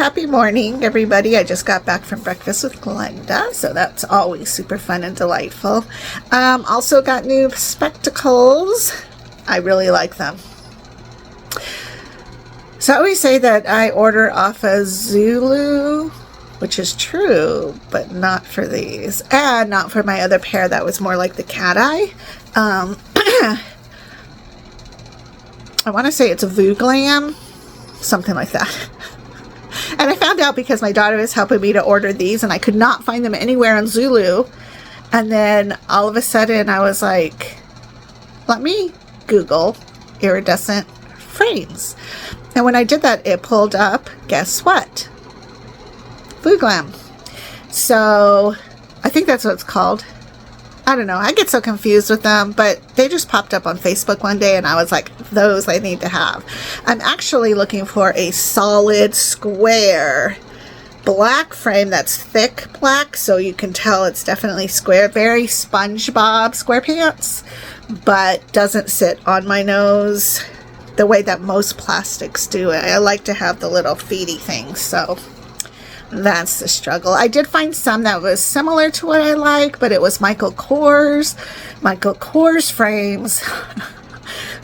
happy morning, everybody. I just got back from breakfast with Glenda, so that's always super fun and delightful. Also got new spectacles. I really like them. So I always say that I order off of Zulu, which is true, but not for these, and not for my other pair that was more like the cat eye. I want to say it's a Vuglam, something like that. And I found out because my daughter was helping me to order these, and I could not find them anywhere on Zulu. And then all of a sudden I was like, let me Google iridescent frames. And when I did that, it pulled up, guess what? Vuglam. So I think that's what it's called. I don't know. I get so confused with them, but they just popped up on Facebook one day and I was like, those I need to have. I'm actually looking for a solid square black frame that's thick black, so you can tell it's definitely square. Very SpongeBob SquarePants, but doesn't sit on my nose the way that most plastics do. I like to have the little feety things, so that's the struggle. I did find some that was similar to what I like, but it was Michael Kors. Michael Kors frames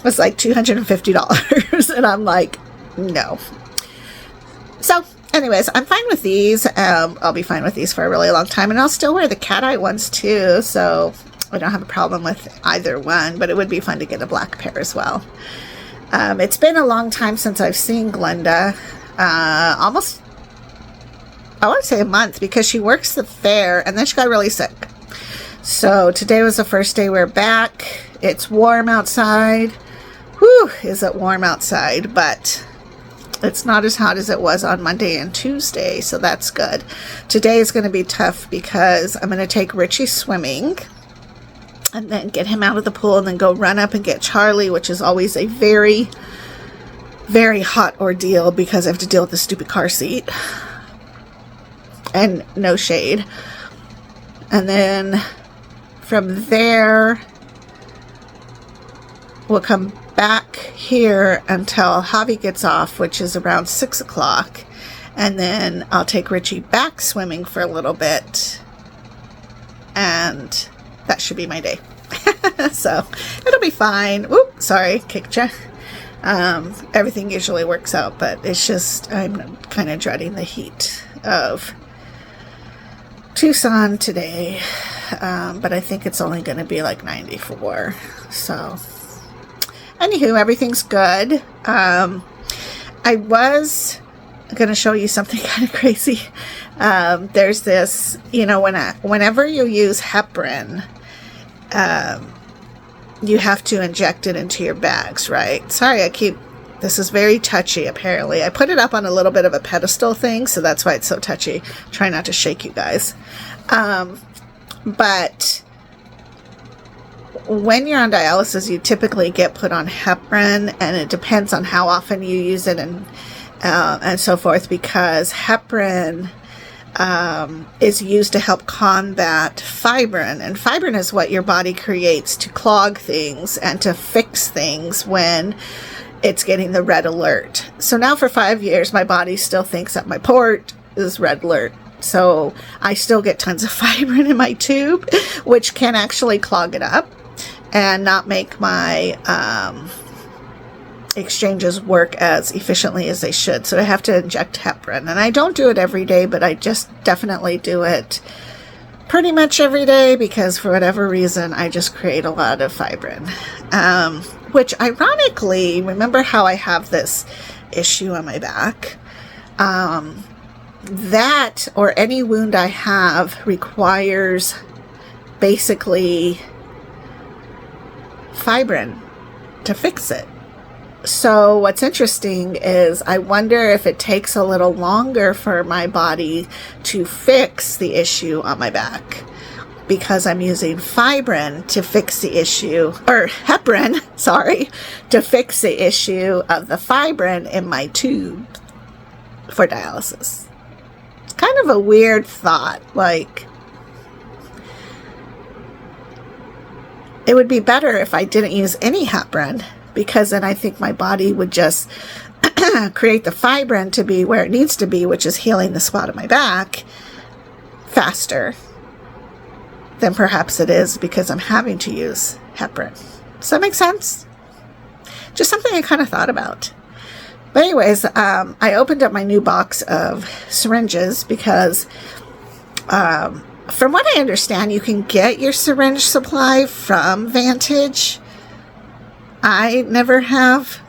was like $250, and I'm like, no. So anyways, I'm fine with these. I'll be fine with these for a really long time, and I'll still wear the cat eye ones too, so I don't have a problem with either one, but it would be fun to get a black pair as well. It's been a long time since I've seen Glenda. Almost, I want to say a month, because she works the fair and then she got really sick. So today was the first day we're back. It's warm outside. Whew, is it warm outside, but it's not as hot as it was on Monday and Tuesday, so that's good. Today is going to be tough because I'm going to take Richie swimming and then get him out of the pool and then go run up and get Charlie, which is always a very, very hot ordeal because I have to deal with the stupid car seat. And no shade. And then from there, we'll come back here until Javi gets off, which is around 6 o'clock. And then I'll take Richie back swimming for a little bit. And that should be my day. So it'll be fine. Whoop, sorry, kicked ya. Everything usually works out, but it's just, I'm kind of dreading the heat of Tucson today, but I think it's only going to be like 94. So anywho, everything's good. I was going to show you something kind of crazy. There's this, you know, whenever you use Heprin, you have to inject it into your bags, right? Sorry, this is very touchy, apparently. I put it up on a little bit of a pedestal thing, so that's why it's so touchy. Try not to shake you guys. But when you're on dialysis, you typically get put on Heprin, and it depends on how often you use it and so forth, because Heprin is used to help combat fibrin, and fibrin is what your body creates to clog things and to fix things when it's getting the red alert. So now for 5 years, my body still thinks that my port is red alert. So I still get tons of fibrin in my tube, which can actually clog it up and not make my exchanges work as efficiently as they should. So I have to inject Heprin. And I don't do it every day, but I just definitely do it pretty much every day because for whatever reason, I just create a lot of fibrin. Which ironically, remember how I have this issue on my back? That or any wound I have requires basically fibrin to fix it. So what's interesting is I wonder if it takes a little longer for my body to fix the issue on my back because I'm using fibrin to fix the issue, or Heprin, sorry, to fix the issue of the fibrin in my tube for dialysis. It's kind of a weird thought, like it would be better if I didn't use any Heprin, because then I think my body would just create the fibrin to be where it needs to be, which is healing the spot on my back faster, then perhaps it is because I'm having to use heparin. Does that make sense? Just something I kind of thought about. But anyways, I opened up my new box of syringes because from what I understand, you can get your syringe supply from Vantage. I never have.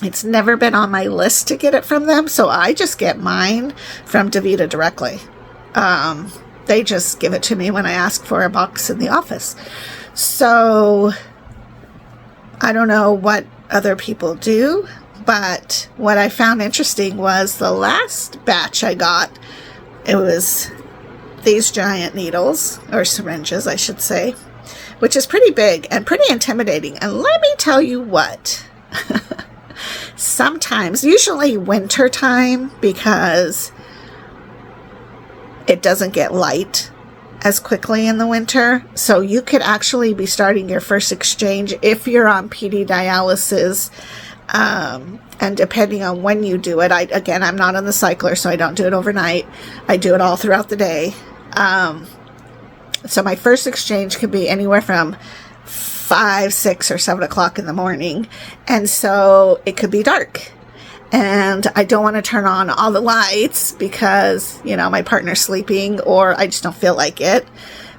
It's never been on my list to get it from them, so I just get mine from DaVita directly. They just give it to me when I ask for a box in the office. So I don't know what other people do, but what I found interesting was the last batch I got, it was these giant needles, or syringes I should say, which is pretty big and pretty intimidating. And let me tell you what, sometimes, usually winter time, because it doesn't get light as quickly in the winter, so you could actually be starting your first exchange if you're on PD dialysis, and depending on when you do it, I'm not on the cycler, so I don't do it overnight. I do it all throughout the day. So my first exchange could be anywhere from 5, 6, or 7 o'clock in the morning, and so it could be dark. And I don't want to turn on all the lights because, you know, my partner's sleeping, or I just don't feel like it,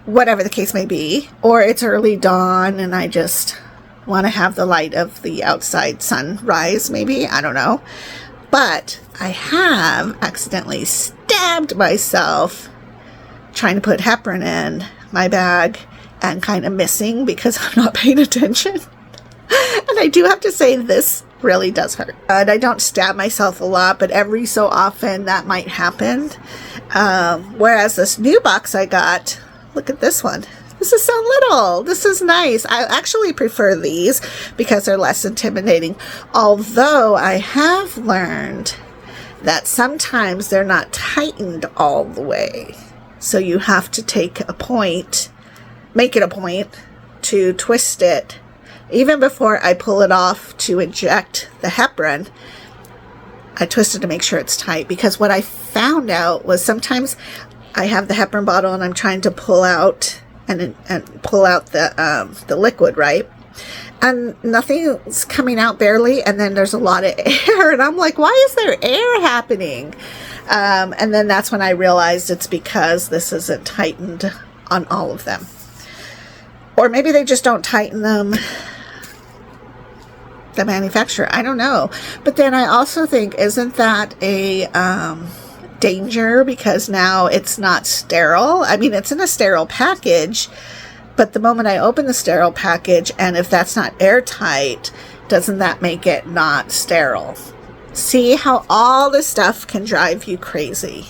whatever the case may be. Or it's early dawn and I just want to have the light of the outside sunrise, maybe. I don't know. But I have accidentally stabbed myself trying to put heparin in my bag and kind of missing because I'm not paying attention. And I do have to say, this really does hurt. And I don't stab myself a lot, but every so often that might happen. Whereas this new box I got, look at this one. This is so little. This is nice. I actually prefer these because they're less intimidating. Although I have learned that sometimes they're not tightened all the way. So you have to make it a point to twist it. Even before I pull it off to inject the heparin, I twist it to make sure it's tight. Because what I found out was sometimes I have the heparin bottle and I'm trying to pull out and pull out the liquid, right? And nothing's coming out barely, and then there's a lot of air, and I'm like, why is there air happening? And then that's when I realized it's because this isn't tightened on all of them. Or maybe they just don't tighten them, the manufacturer. I don't know. But then I also think, isn't that a danger? Because now it's not sterile. I mean, it's in a sterile package, but the moment I open the sterile package, and if that's not airtight, doesn't that make it not sterile? See how all this stuff can drive you crazy?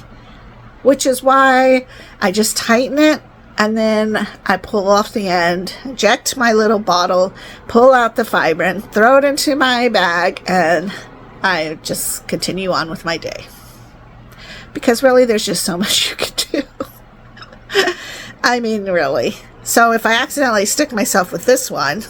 Which is why I just tighten it, and then I pull off the end, inject my little bottle, pull out the fibrin, throw it into my bag, and I just continue on with my day. Because really, there's just so much you can do. I mean, really. So if I accidentally stick myself with this one,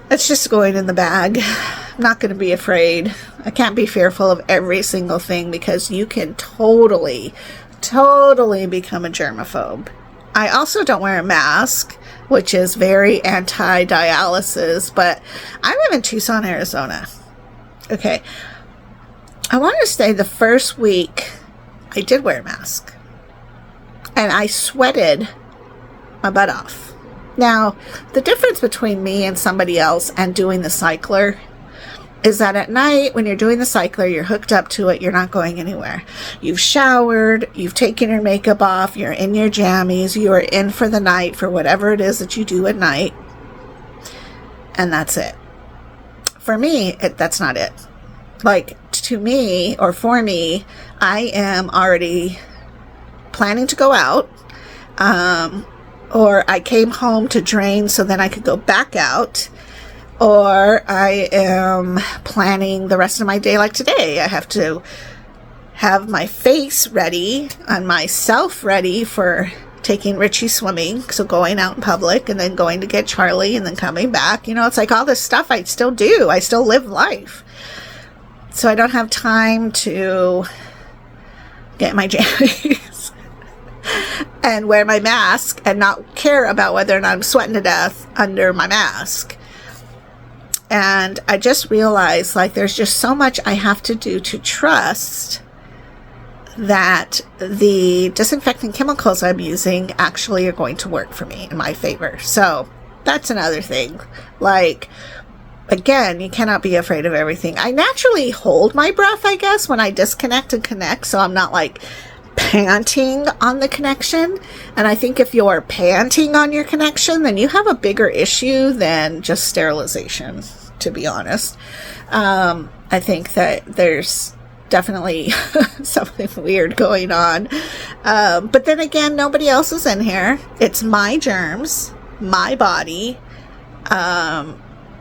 it's just going in the bag. I'm not going to be afraid. I can't be fearful of every single thing, because you can totally become a germaphobe. I also don't wear a mask, which is very anti-dialysis, but I live in Tucson, Arizona. Okay. I want to say the first week I did wear a mask, and I sweated my butt off. Now, the difference between me and somebody else and doing the cycler is that at night, when you're doing the cycler, you're hooked up to it, you're not going anywhere. You've showered, you've taken your makeup off, you're in your jammies, you are in for the night for whatever it is that you do at night, and that's it. For me, that's not it. Like, to me, or for me, I am already planning to go out, or I came home to drain so then I could go back out, or I am planning the rest of my day like today. I have to have my face ready and myself ready for taking Richie swimming, so going out in public, and then going to get Charlie, and then coming back. You know, it's like all this stuff I still do. I still live life. So I don't have time to get my jammies and wear my mask and not care about whether or not I'm sweating to death under my mask. And I just realized, like, there's just so much I have to do to trust that the disinfecting chemicals I'm using actually are going to work for me in my favor. So that's another thing. Like, again, you cannot be afraid of everything. I naturally hold my breath, I guess, when I disconnect and connect, so I'm not like panting on the connection. And I think if you're panting on your connection, then you have a bigger issue than just sterilization, to be honest. I think that there's definitely something weird going on. But then again, nobody else is in here. It's my germs, my body,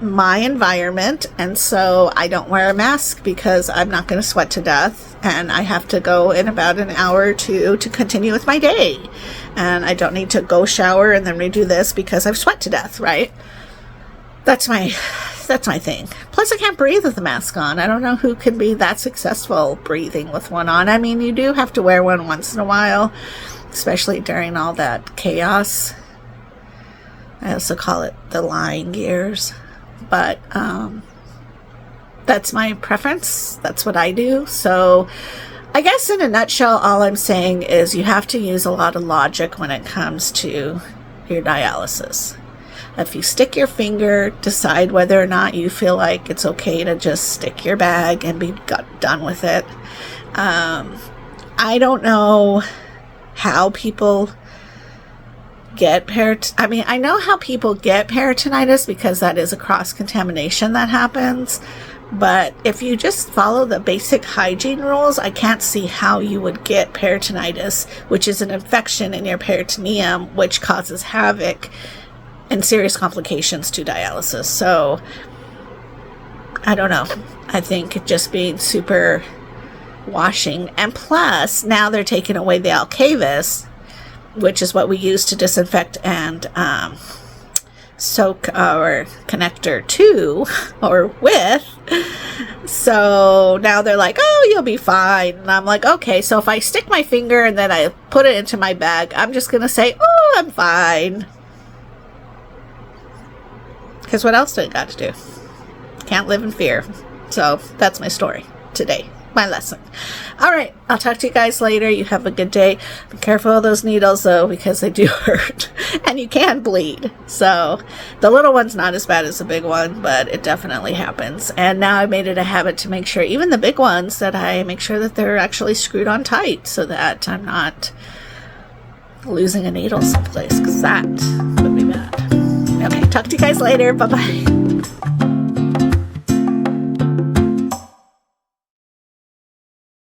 my environment, and so I don't wear a mask because I'm not going to sweat to death, and I have to go in about an hour or two to continue with my day, and I don't need to go shower and then redo this because I've sweat to death, right? That's my thing. Plus, I can't breathe with the mask on. I don't know who can be that successful breathing with one on. I mean, you do have to wear one once in a while, especially during all that chaos. I also call it the lying years. But that's my preference. That's what I do. So I guess in a nutshell, all I'm saying is you have to use a lot of logic when it comes to your dialysis. If you stick your finger, decide whether or not you feel like it's okay to just stick your bag and be done with it. I don't know how people get I know how people get peritonitis because that is a cross-contamination that happens. But if you just follow the basic hygiene rules, I can't see how you would get peritonitis, which is an infection in your peritoneum, which causes havoc and serious complications to dialysis. So, I don't know. I think just being super washing. And plus, now they're taking away the Alcavis, which is what we use to disinfect and soak our connector to or with. So now they're like, oh, you'll be fine. And I'm like, okay, so if I stick my finger and then I put it into my bag, I'm just going to say, oh, I'm fine. Because what else do I got to do? Can't live in fear. So that's my story today. My lesson. All right. I'll talk to you guys later. You have a good day. Be careful of those needles, though, because they do hurt. And you can bleed. So the little one's not as bad as the big one, but it definitely happens. And now I made it a habit to make sure, even the big ones, that I make sure that they're actually screwed on tight so that I'm not losing a needle someplace, because that would be bad. Okay. Talk to you guys later. Bye-bye.